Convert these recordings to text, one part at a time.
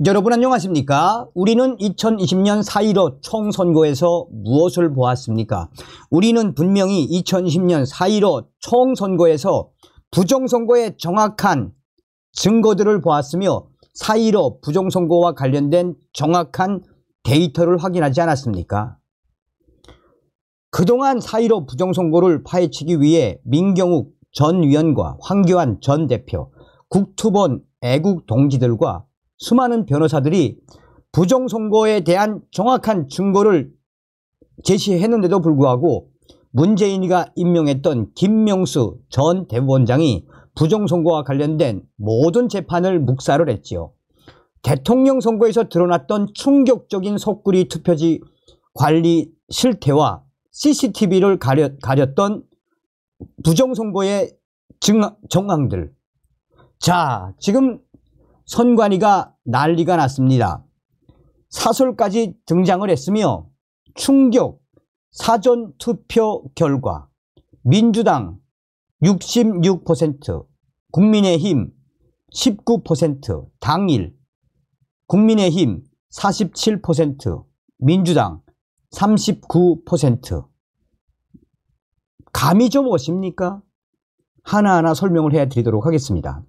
여러분 안녕하십니까? 우리는 2020년 4.15 총선거에서 무엇을 보았습니까? 우리는 분명히 2020년 4.15 총선거에서 부정선거의 정확한 증거들을 보았으며 4.15 부정선거와 관련된 정확한 데이터를 확인하지 않았습니까? 그동안 4.15 부정선거를 파헤치기 위해 민경욱 전 위원과 황교안 전 대표, 국투본 애국 동지들과 수많은 변호사들이 부정선거에 대한 정확한 증거를 제시했는데도 불구하고 문재인이가 임명했던 김명수 전 대법원장이 부정선거와 관련된 모든 재판을 묵살을 했지요. 대통령 선거에서 드러났던 충격적인 속구리 투표지 관리 실태와 CCTV를 가렸던 부정선거의 정황들. 자, 지금 선관위가 난리가 났습니다. 사설까지 등장을 했으며 충격 사전투표 결과 민주당 66%, 국민의힘 19%, 당일 국민의힘 47%, 민주당 39%. 감이 좀 오십니까? 하나하나 설명을 해드리도록 하겠습니다.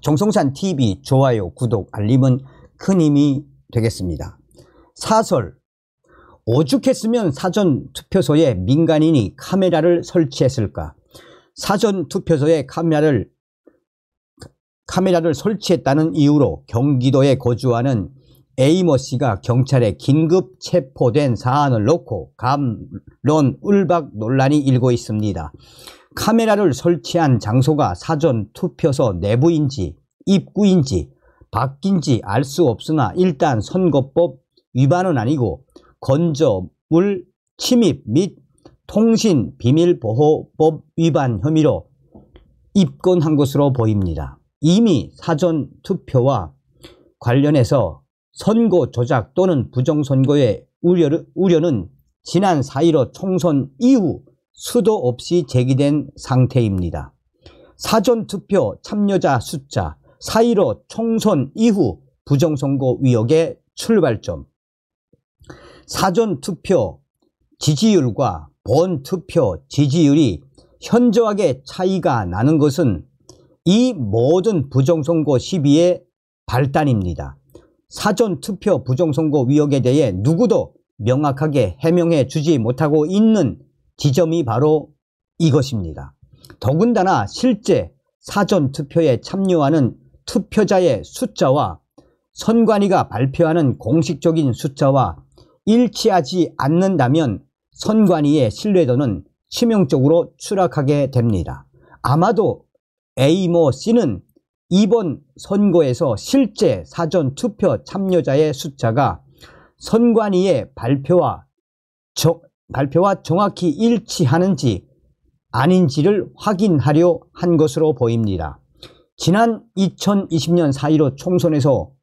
정성찬TV 좋아요, 구독, 알림은 큰 힘이 되겠습니다. 사설, 오죽했으면 사전투표소에 민간인이 카메라를 설치했을까? 사전투표소에 카메라를 설치했다는 이유로 경기도에 거주하는 A모 씨가 경찰에 긴급 체포된 사안을 놓고 감론 을박 논란이 일고 있습니다. 카메라를 설치한 장소가 사전투표소 내부인지 입구인지 밖인지 알 수 없으나 일단 선거법 위반은 아니고 건조물 침입 및 통신비밀보호법 위반 혐의로 입건한 것으로 보입니다. 이미 사전투표와 관련해서 선거 조작 또는 부정선거의 우려는 지난 4.15 총선 이후 수도 없이 제기된 상태입니다. 사전투표 참여자 숫자 4.15 총선 이후 부정선거 의혹의 출발점. 사전투표 지지율과 본투표 지지율이 현저하게 차이가 나는 것은 이 모든 부정선거 시비의 발단입니다. 사전투표 부정선거 의혹에 대해 누구도 명확하게 해명해 주지 못하고 있는 지점이 바로 이것입니다. 더군다나 실제 사전투표에 참여하는 투표자의 숫자와 선관위가 발표하는 공식적인 숫자와 일치하지 않는다면 선관위의 신뢰도는 치명적으로 추락하게 됩니다. 아마도 A모 씨는 이번 선거에서 실제 사전투표 참여자의 숫자가 선관위의 발표와 정확히 일치하는지 아닌지를 확인하려 한 것으로 보입니다. 지난 2020년 4.15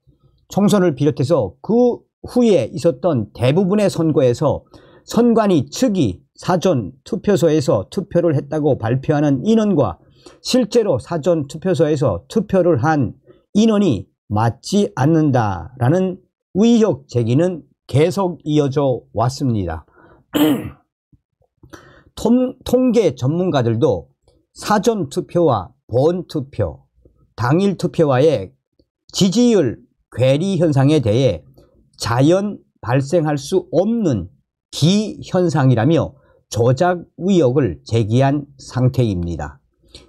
총선을 비롯해서 그 후에 있었던 대부분의 선거에서 선관위 측이 사전투표소에서 투표를 했다고 발표하는 인원과 실제로 사전투표소에서 투표를 한 인원이 맞지 않는다라는 의혹 제기는 계속 이어져 왔습니다. 통계 전문가들도 사전투표와 본투표, 당일투표와의 지지율 괴리 현상에 대해 자연 발생할 수 없는 기현상이라며 조작 의혹을 제기한 상태입니다.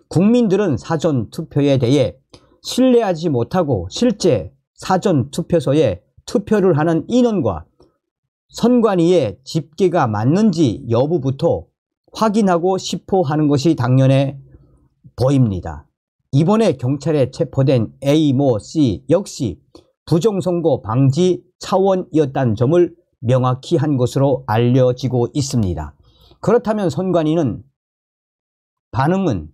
국민들은 사전투표에 대해 신뢰하지 못하고 실제 사전투표소에 투표를 하는 인원과 선관위의 집계가 맞는지 여부부터 확인하고 싶어 하는 것이 당연해 보입니다. 이번에 경찰에 체포된 A모 씨 역시 부정선거 방지 차원이었다는 점을 명확히 한 것으로 알려지고 있습니다. 그렇다면 선관위는 반응은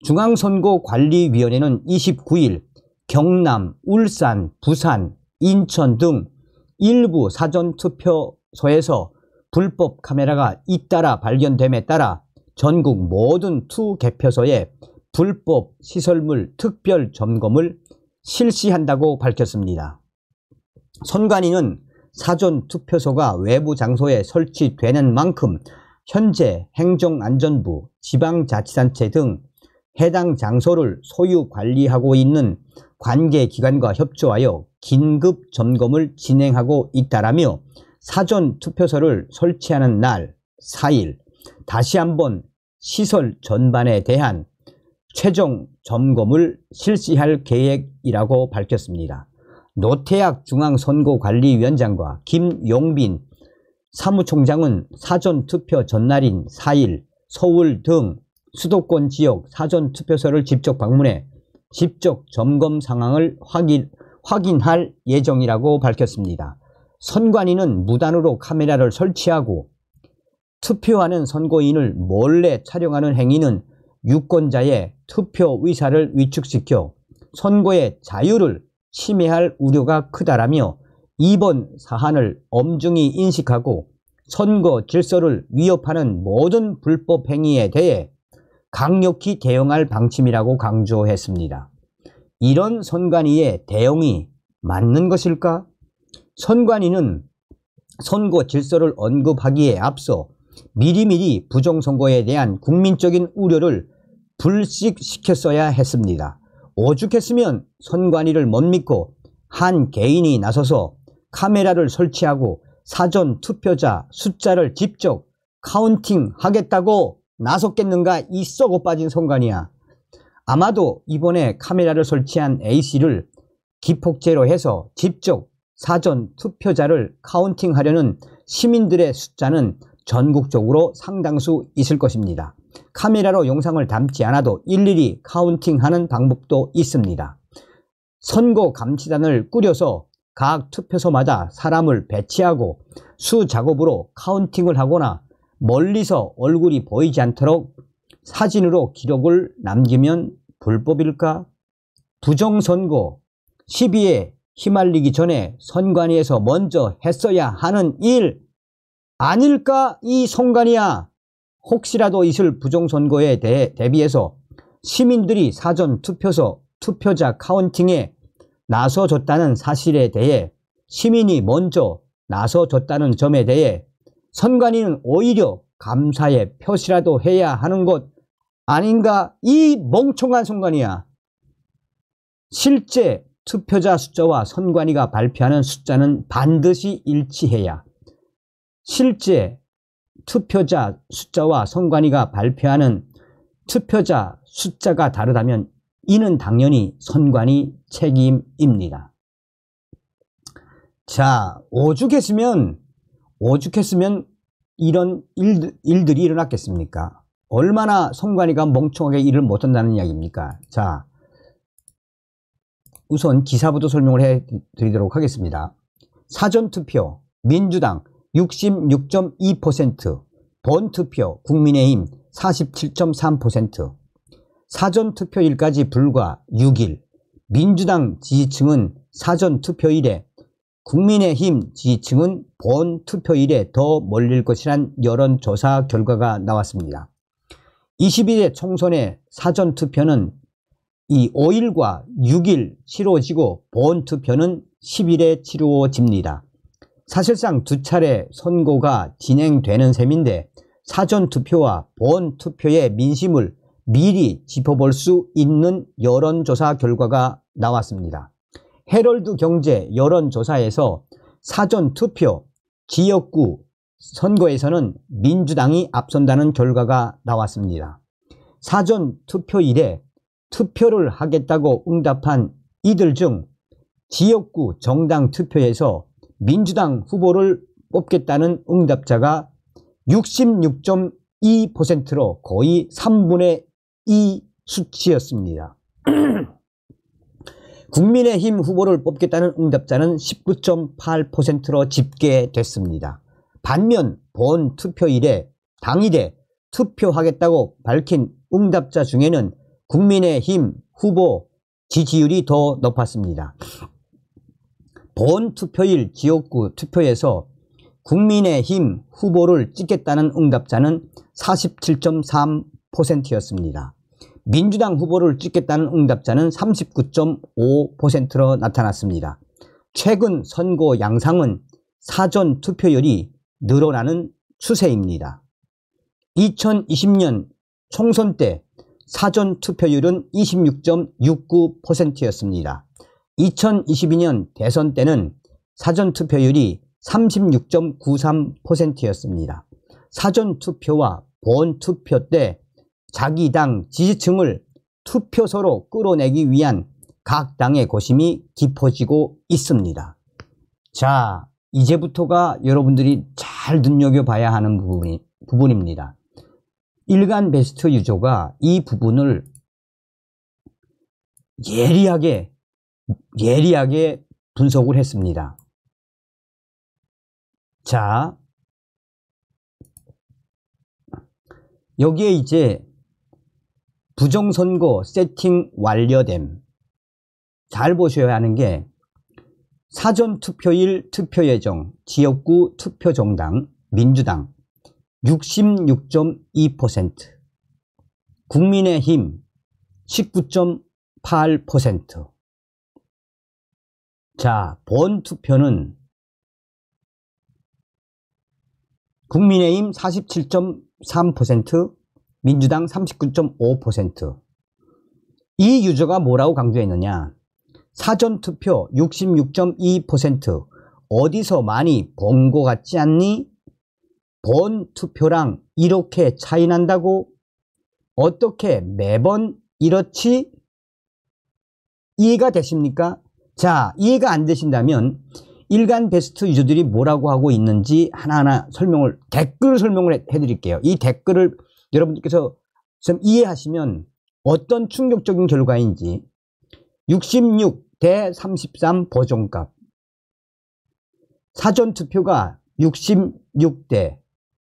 중앙선거관리위원회는 29일 경남, 울산, 부산, 인천 등 일부 사전투표소에서 불법 카메라가 잇따라 발견됨에 따라 전국 모든 투개표소에 불법 시설물 특별 점검을 실시한다고 밝혔습니다. 선관위는 사전투표소가 외부 장소에 설치되는 만큼 현재 행정안전부, 지방자치단체 등 해당 장소를 소유 관리하고 있는 관계기관과 협조하여 긴급 점검을 진행하고 있다라며 사전투표소를 설치하는 날 4일 다시 한번 시설 전반에 대한 최종 점검을 실시할 계획이라고 밝혔습니다. 노태학 중앙선거관리위원장과 김용빈 사무총장은 사전투표 전날인 4일 서울 등 수도권 지역 사전투표소를 직접 방문해 직접 점검 상황을 확인할 예정이라고 밝혔습니다. 선관위는 무단으로 카메라를 설치하고 투표하는 선거인을 몰래 촬영하는 행위는 유권자의 투표 의사를 위축시켜 선거의 자유를 침해할 우려가 크다라며 이번 사안을 엄중히 인식하고 선거 질서를 위협하는 모든 불법 행위에 대해 강력히 대응할 방침이라고 강조했습니다. 이런 선관위의 대응이 맞는 것일까? 선관위는 선거 질서를 언급하기에 앞서 미리미리 부정선거에 대한 국민적인 우려를 불식시켰어야 했습니다. 오죽했으면 선관위를 못 믿고 한 개인이 나서서 카메라를 설치하고 사전 투표자 숫자를 직접 카운팅하겠다고 나섰겠는가, 이 썩어 빠진 선관위야. 아마도 이번에 카메라를 설치한 A씨를 기폭제로 해서 직접 사전 투표자를 카운팅하려는 시민들의 숫자는 전국적으로 상당수 있을 것입니다. 카메라로 영상을 담지 않아도 일일이 카운팅하는 방법도 있습니다. 선거 감시단을 꾸려서 각 투표소마다 사람을 배치하고 수작업으로 카운팅을 하거나 멀리서 얼굴이 보이지 않도록 사진으로 기록을 남기면 불법일까? 부정선거 시비에 휘말리기 전에 선관위에서 먼저 했어야 하는 일 아닐까, 이 선관위야. 혹시라도 있을 부정선거에 대비해서 시민들이 사전 투표소 투표자 카운팅에 나서줬다는 사실에 대해, 시민이 먼저 나서줬다는 점에 대해 선관위는 오히려 감사의 표시라도 해야 하는 것 아닌가, 이 멍청한 선관위야. 실제 투표자 숫자와 선관위가 발표하는 숫자는 반드시 일치해야, 실제 투표자 숫자와 선관위가 발표하는 투표자 숫자가 다르다면 이는 당연히 선관위 책임입니다. 자, 오죽했으면 이런 일들이 일어났겠습니까? 얼마나 선관위가 멍청하게 일을 못한다는 이야기입니까? 자, 우선 기사부터 설명을 해드리도록 하겠습니다. 사전투표 민주당 66.2%, 본투표 국민의힘 47.3%, 사전투표일까지 불과 6일, 민주당 지지층은 사전투표일에, 국민의힘 지지층은 본투표일에 더 몰릴 것이란 여론조사 결과가 나왔습니다. 21대 총선의 사전투표는 이 5일과 6일 치러지고 본투표는 10일에 치루어집니다. 사실상 두 차례 선거가 진행되는 셈인데 사전투표와 본투표의 민심을 미리 짚어볼 수 있는 여론조사 결과가 나왔습니다. 헤럴드 경제 여론조사에서 사전투표 지역구 선거에서는 민주당이 앞선다는 결과가 나왔습니다. 사전투표일에 투표를 하겠다고 응답한 이들 중 지역구 정당 투표에서 민주당 후보를 뽑겠다는 응답자가 66.2%로 거의 3분의 2 수치였습니다. 국민의힘 후보를 뽑겠다는 응답자는 19.8%로 집계됐습니다. 반면 본 투표일에 당일에 투표하겠다고 밝힌 응답자 중에는 국민의힘 후보 지지율이 더 높았습니다. 본 투표일 지역구 투표에서 국민의힘 후보를 찍겠다는 응답자는 47.3%였습니다. 민주당 후보를 찍겠다는 응답자는 39.5%로 나타났습니다. 최근 선거 양상은 사전 투표율이 늘어나는 추세입니다. 2020년 총선 때 사전 투표율은 26.69%였습니다. 2022년 대선 때는 사전 투표율이 36.93%였습니다. 사전 투표와 본 투표 때 자기 당 지지층을 투표소로 끌어내기 위한 각 당의 고심이 깊어지고 있습니다. 자, 이제부터가 여러분들이 잘 눈여겨봐야 하는 부분입니다. 일간 베스트 유저가 이 부분을 예리하게 분석을 했습니다. 자, 여기에 이제 부정선거 세팅 완료됨. 잘 보셔야 하는 게 사전투표일 투표예정 지역구 투표정당 민주당 66.2%, 국민의힘 19.8%. 자, 본투표는 국민의힘 47.3%, 민주당 39.5%. 이 유저가 뭐라고 강조했느냐? 사전투표 66.2% 어디서 많이 본 것 같지 않니? 본투표랑 이렇게 차이 난다고? 어떻게 매번 이렇지? 이해가 되십니까? 자, 이해가 안 되신다면 일간 베스트 유저들이 뭐라고 하고 있는지 하나하나 댓글 설명을 해드릴게요. 이 댓글을 여러분들께서 좀 이해하시면 어떤 충격적인 결과인지. 66 대 33 보정값. 사전투표가 66대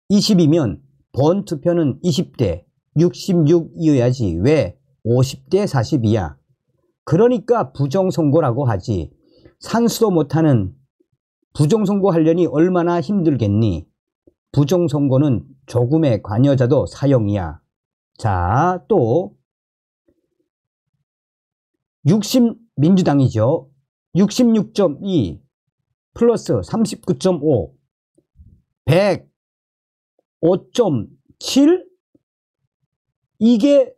20이면 본투표는 20대 66이어야지 왜 50대 42야. 그러니까 부정선거라고 하지. 산수도 못하는 부정선거 하려니 얼마나 힘들겠니? 부정선거는 조금의 관여자도 사형이야. 자, 또 60 민주당이죠. 66.2 플러스 39.5 105.7 이게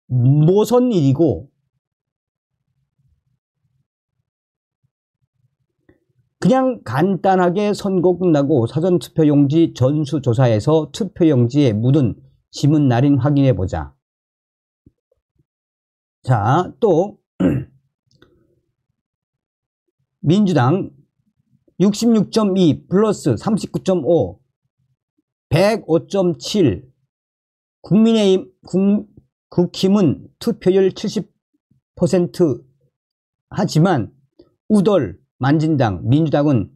무슨 일이고 그냥 간단하게 선거 끝나고 사전투표용지 전수조사에서 투표용지에 묻은 지문 날인 확인해보자. 자, 또 민주당 66.2 플러스 39.5 105.7 국민의힘 국힘은 투표율 70% 하지만 우돌 만진당 민주당은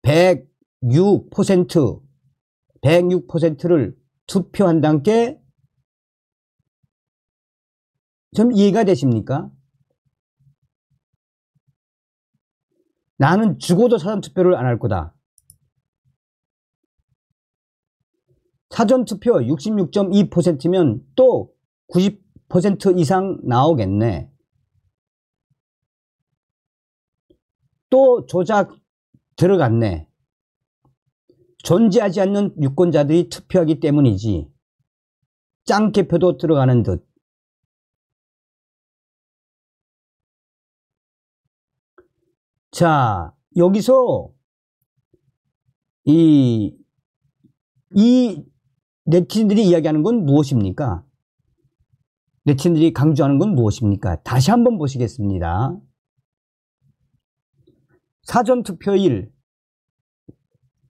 106%를 투표한다는 게 좀 이해가 되십니까? 나는 죽어도 사전투표를 안 할 거다. 사전투표 66.2%면 또 90% 이상 나오겠네. 또 조작 들어갔네. 존재하지 않는 유권자들이 투표하기 때문이지. 짱개표도 들어가는 듯. 자, 여기서 이 네티즌들이 이야기하는 건 무엇입니까? 네티즌들이 강조하는 건 무엇입니까? 다시 한번 보시겠습니다. 사전투표일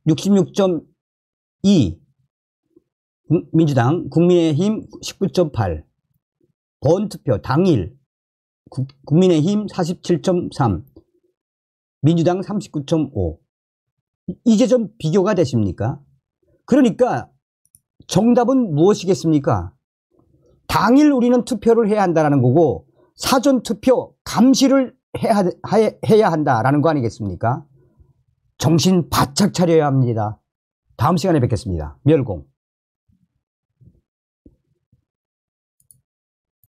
66.2 민주당, 국민의힘 19.8 본투표 당일 국민의힘 47.3 민주당 39.5 이제 좀 비교가 되십니까? 그러니까 정답은 무엇이겠습니까? 당일 우리는 투표를 해야 한다는 거고 사전투표 감시를 해야 한다라는 거 아니겠습니까? 정신 바짝 차려야 합니다. 다음 시간에 뵙겠습니다. 멸공.